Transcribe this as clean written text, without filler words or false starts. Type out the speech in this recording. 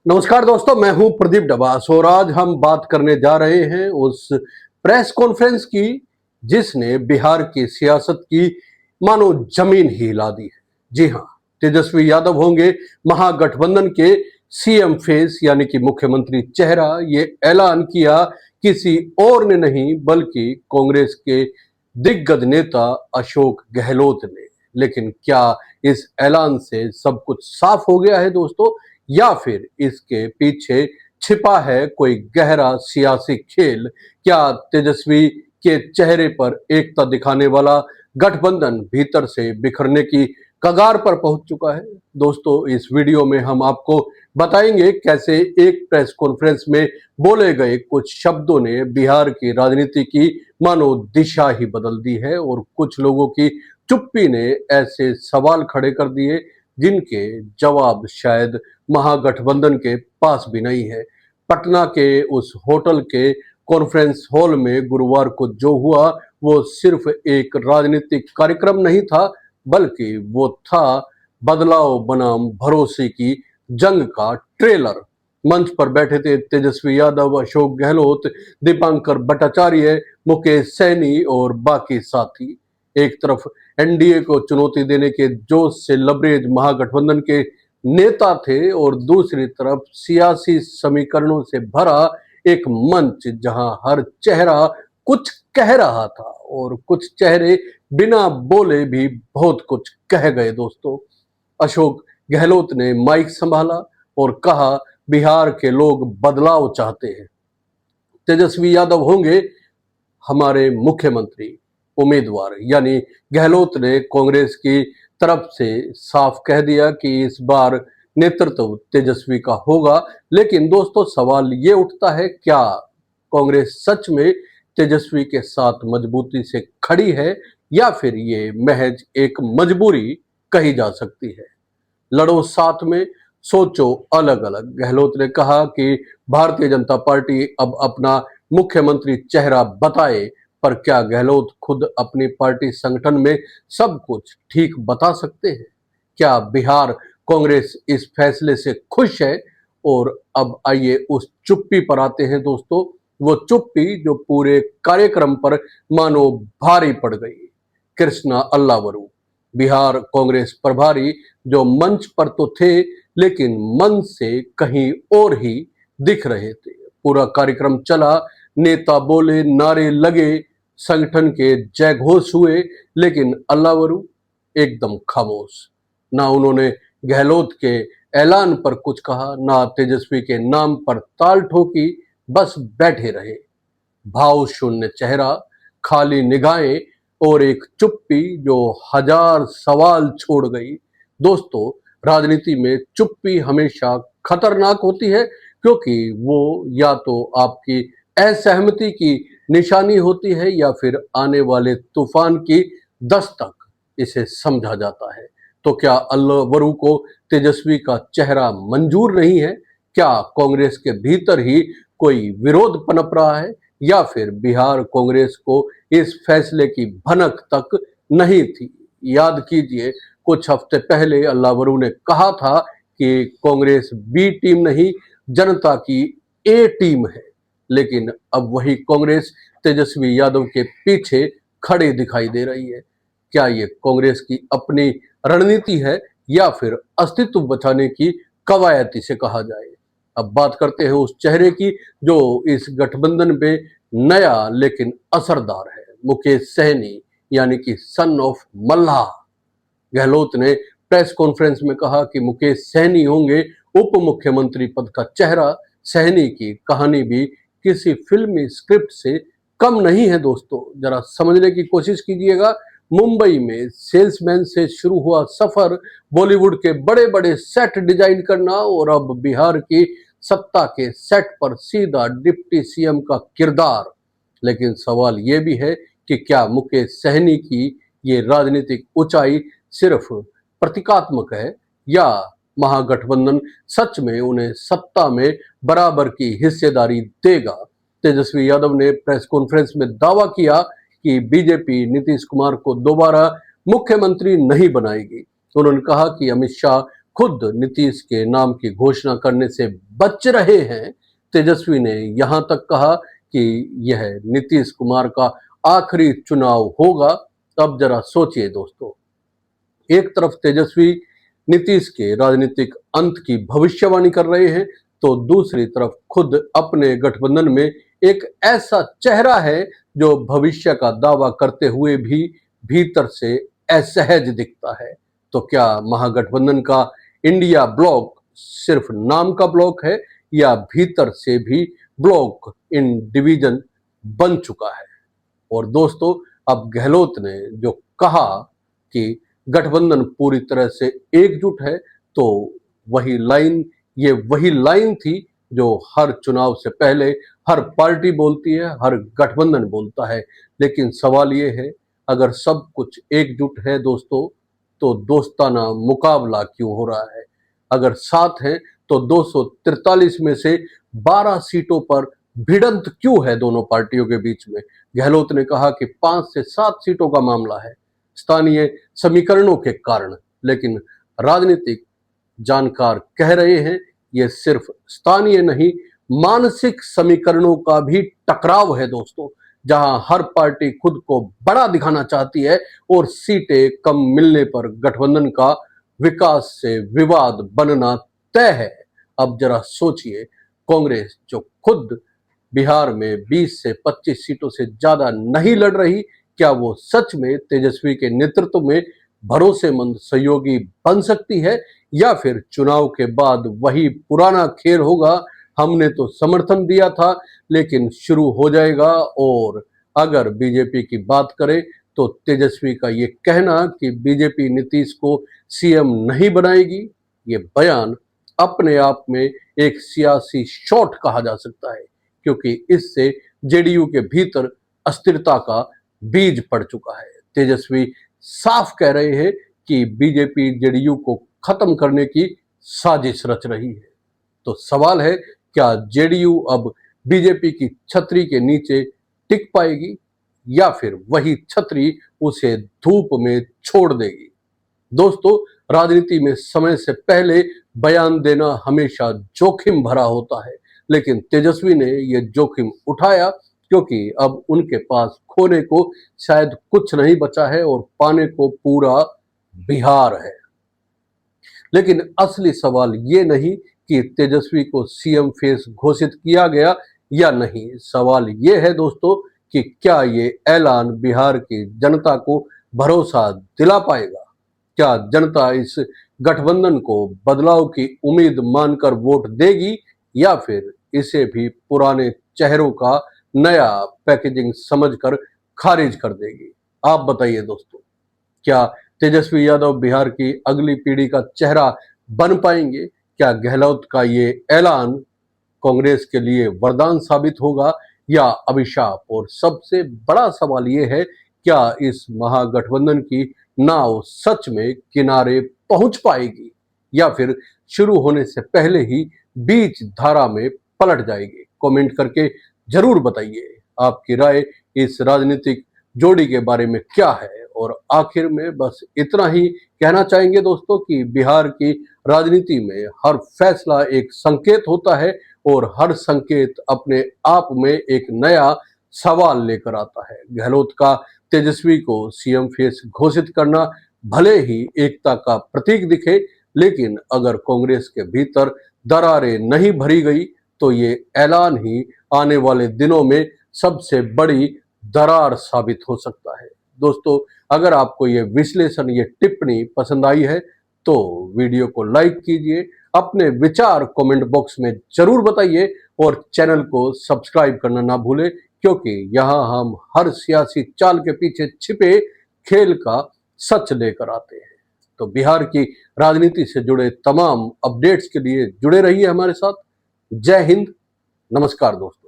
नमस्कार दोस्तों, मैं हूं प्रदीप डबास और आज हम बात करने जा रहे हैं उस प्रेस कॉन्फ्रेंस की जिसने बिहार की सियासत की मानो जमीन ही हिला दी है। जी हां, तेजस्वी यादव होंगे महागठबंधन के सीएम फेस यानी कि मुख्यमंत्री चेहरा। ये ऐलान किया किसी और ने नहीं बल्कि कांग्रेस के दिग्गज नेता अशोक गहलोत ने। लेकिन क्या इस ऐलान से सब कुछ साफ हो गया है दोस्तों, या फिर इसके पीछे छिपा है कोई गहरा सियासी खेल? क्या तेजस्वी के चेहरे पर एकता दिखाने वाला गठबंधन भीतर से बिखरने की कगार पर पहुंच चुका है? दोस्तों, इस वीडियो में हम आपको बताएंगे कैसे एक प्रेस कॉन्फ्रेंस में बोले गए कुछ शब्दों ने बिहार की राजनीति की मानो दिशा ही बदल दी है और कुछ लोगों की चुप्पी ने ऐसे सवाल खड़े कर दिए जिनके जवाब शायद महागठबंधन के पास भी नहीं है। पटना के उस होटल के कॉन्फ्रेंस हॉल में गुरुवार को जो हुआ वो सिर्फ एक राजनीतिक कार्यक्रम नहीं था, बल्कि वो था बदलाव बनाम भरोसे की जंग का ट्रेलर। मंच पर बैठे थे तेजस्वी यादव, अशोक गहलोत, दीपांकर भट्टाचार्य, मुकेश सैनी और बाकी साथी। एक तरफ एनडीए को चुनौती देने के जोश से लबरेज महागठबंधन के नेता थे और दूसरी तरफ सियासी समीकरणों से भरा एक मंच जहां हर चेहरा कुछ कह रहा था और कुछ चेहरे बिना बोले भी बहुत कुछ कह गए दोस्तों। अशोक गहलोत ने माइक संभाला और कहा, बिहार के लोग बदलाव चाहते हैं, तेजस्वी यादव होंगे हमारे मुख्यमंत्री उम्मीदवार। यानी गहलोत ने कांग्रेस की तरफ से साफ कह दिया कि इस बार नेतृत्व तेजस्वी का होगा। लेकिन दोस्तों, सवाल ये उठता है, क्या कांग्रेस सच में तेजस्वी के साथ मजबूती से खड़ी है या फिर ये महज एक मजबूरी कही जा सकती है? लड़ो साथ में, सोचो अलग अलग। गहलोत ने कहा कि भारतीय जनता पार्टी अब अपना मुख्यमंत्री चेहरा बताए, पर क्या गहलोत खुद अपनी पार्टी संगठन में सब कुछ ठीक बता सकते हैं? क्या बिहार कांग्रेस इस फैसले से खुश है? और अब आइए उस चुप्पी पर आते हैं दोस्तों, वो चुप्पी जो पूरे कार्यक्रम पर मानो भारी पड़ गई। कृष्णा अल्लावरू, बिहार कांग्रेस प्रभारी, जो मंच पर तो थे लेकिन मन से कहीं और ही दिख रहे थे। पूरा कार्यक्रम चला, नेता बोले, नारे लगे, संगठन के जय घोष हुए, लेकिन अल्लावरू एकदम खामोश। ना उन्होंने गहलोत के ऐलान पर कुछ कहा, ना तेजस्वी के नाम पर ताल ठोकी, बस बैठे रहे। भाव शून्य चेहरा, खाली निगाहें और एक चुप्पी जो हजार सवाल छोड़ गई। दोस्तों, राजनीति में चुप्पी हमेशा खतरनाक होती है, क्योंकि वो या तो आपकी असहमति की निशानी होती है या फिर आने वाले तूफान की दस्तक इसे समझा जाता है। तो क्या अल्लावरू को तेजस्वी का चेहरा मंजूर नहीं है? क्या कांग्रेस के भीतर ही कोई विरोध पनप रहा है, या फिर बिहार कांग्रेस को इस फैसले की भनक तक नहीं थी? याद कीजिए, कुछ हफ्ते पहले अल्लावरू ने कहा था कि कांग्रेस बी टीम नहीं, जनता की ए टीम है। लेकिन अब वही कांग्रेस तेजस्वी यादव के पीछे खड़े दिखाई दे रही है। क्या ये कांग्रेस की अपनी रणनीति है या फिर अस्तित्व बचाने की कवायद इसे कहा जाए? अब बात करते हैं उस चेहरे की जो इस गठबंधन पे नया लेकिन असरदार है, मुकेश सहनी, यानी कि सन ऑफ मल्लाह। गहलोत ने प्रेस कॉन्फ्रेंस में कहा कि मुकेश सहनी होंगे उप मुख्यमंत्री पद का चेहरा। सहनी की कहानी भी किसी फिल्मी स्क्रिप्ट से कम नहीं है दोस्तों, जरा समझने की कोशिश कीजिएगा। मुंबई में सेल्समैन से शुरू हुआ सफर, बॉलीवुड के बड़े बड़े सेट डिजाइन करना और अब बिहार की सत्ता के सेट पर सीधा डिप्टी सीएम का किरदार। लेकिन सवाल यह भी है कि क्या मुकेश सहनी की ये राजनीतिक ऊंचाई सिर्फ प्रतीकात्मक है, या महागठबंधन सच में उन्हें सत्ता में बराबर की हिस्सेदारी देगा? तेजस्वी यादव ने प्रेस कॉन्फ्रेंस में दावा किया कि बीजेपी नीतीश कुमार को दोबारा मुख्यमंत्री नहीं बनाएगी। उन्होंने कहा कि अमित शाह खुद नीतीश के नाम की घोषणा करने से बच रहे हैं, तेजस्वी ने यहां तक कहा कि यह नीतीश कुमार का आखिरी चुनाव होगा। अब जरा सोचिए दोस्तों, एक तरफ तेजस्वी नीतीश के राजनीतिक अंत की भविष्यवाणी कर रहे हैं, तो दूसरी तरफ खुद अपने गठबंधन में एक ऐसा चेहरा है जो भविष्य का दावा करते हुए भी भीतर से असहज दिखता है। तो क्या महागठबंधन का इंडिया ब्लॉक सिर्फ नाम का ब्लॉक है, या भीतर से भी ब्लॉक इन डिवीजन बन चुका है? और दोस्तों, अब गहलोत ने जो कहा कि गठबंधन पूरी तरह से एकजुट है, तो वही लाइन थी जो हर चुनाव से पहले हर पार्टी बोलती है, हर गठबंधन बोलता है। लेकिन सवाल ये है, अगर सब कुछ एकजुट है दोस्तों, तो दोस्ताना मुकाबला क्यों हो रहा है? अगर साथ है तो 243 में से 12 सीटों पर भिड़ंत क्यों है दोनों पार्टियों के बीच में? गहलोत ने कहा कि 5 से 7 सीटों का मामला है, स्थानीय समीकरणों के कारण। लेकिन राजनीतिक जानकार कह रहे हैं ये सिर्फ स्थानीय नहीं, मानसिक समीकरणों का भी टकराव है दोस्तों, जहां हर पार्टी खुद को बड़ा दिखाना चाहती है और सीटें कम मिलने पर गठबंधन का विकास से विवाद बनना तय है। अब जरा सोचिए, कांग्रेस जो खुद बिहार में 20 से 25 सीटों से ज्यादा नहीं लड़ रही, क्या वो सच में तेजस्वी के नेतृत्व में भरोसेमंद सहयोगी बन सकती है, या फिर चुनाव के बाद वही पुराना खेल होगा, हमने तो समर्थन दिया था लेकिन शुरू हो जाएगा? और अगर बीजेपी की बात करें तो तेजस्वी का ये कहना कि बीजेपी नीतीश को सीएम नहीं बनाएगी, ये बयान अपने आप में एक सियासी शॉट कहा जा सकता है, क्योंकि इससे जेडीयू के भीतर अस्थिरता का बीज पड़ चुका है। तेजस्वी साफ कह रहे हैं कि बीजेपी जेडीयू को खत्म करने की साजिश रच रही है। तो सवाल है, क्या जेडीयू अब बीजेपी की छतरी के नीचे टिक पाएगी, या फिर वही छतरी उसे धूप में छोड़ देगी? दोस्तों, राजनीति में समय से पहले बयान देना हमेशा जोखिम भरा होता है, लेकिन तेजस्वी ने यह जोखिम उठाया क्योंकि अब उनके पास खोने को शायद कुछ नहीं बचा है और पाने को पूरा बिहार है। लेकिन असली सवाल ये नहीं कि तेजस्वी को सीएम फेस घोषित किया गया या नहीं। सवाल ये है दोस्तों कि क्या ये ऐलान बिहार की जनता को भरोसा दिला पाएगा? क्या जनता इस गठबंधन को बदलाव की उम्मीद मानकर वोट देगी, या फिर इसे भी पुराने चेहरों का नया पैकेजिंग समझकर खारिज कर देगी? आप बताइए दोस्तों, क्या तेजस्वी यादव बिहार की अगली पीढ़ी का चेहरा बन पाएंगे? क्या गहलोत का ये ऐलान कांग्रेस के लिए वरदान साबित होगा या अभिशाप? और सबसे बड़ा सवाल ये है, क्या इस महागठबंधन की नाव सच में किनारे पहुंच पाएगी, या फिर शुरू होने से पहले ही बीच धारा में पलट जाएगी? कमेंट करके जरूर बताइए आपकी राय इस राजनीतिक जोड़ी के बारे में क्या है। और आखिर में बस इतना ही कहना चाहेंगे दोस्तों कि बिहार की राजनीति में हर फैसला एक संकेत होता है, और हर संकेत अपने आप में एक नया सवाल लेकर आता है। गहलोत का तेजस्वी को सीएम फेस घोषित करना भले ही एकता का प्रतीक दिखे, लेकिन अगर कांग्रेस के भीतर दरारें नहीं भरी गई तो ये ऐलान ही आने वाले दिनों में सबसे बड़ी दरार साबित हो सकता है। दोस्तों, अगर आपको ये विश्लेषण, ये टिप्पणी पसंद आई है तो वीडियो को लाइक कीजिए, अपने विचार कमेंट बॉक्स में जरूर बताइए और चैनल को सब्सक्राइब करना ना भूलें, क्योंकि यहाँ हम हर सियासी चाल के पीछे छिपे खेल का सच लेकर आते हैं। तो बिहार की राजनीति से जुड़े तमाम अपडेट्स के लिए जुड़े रहिए हमारे साथ। जय हिंद, नमस्कार दोस्तों।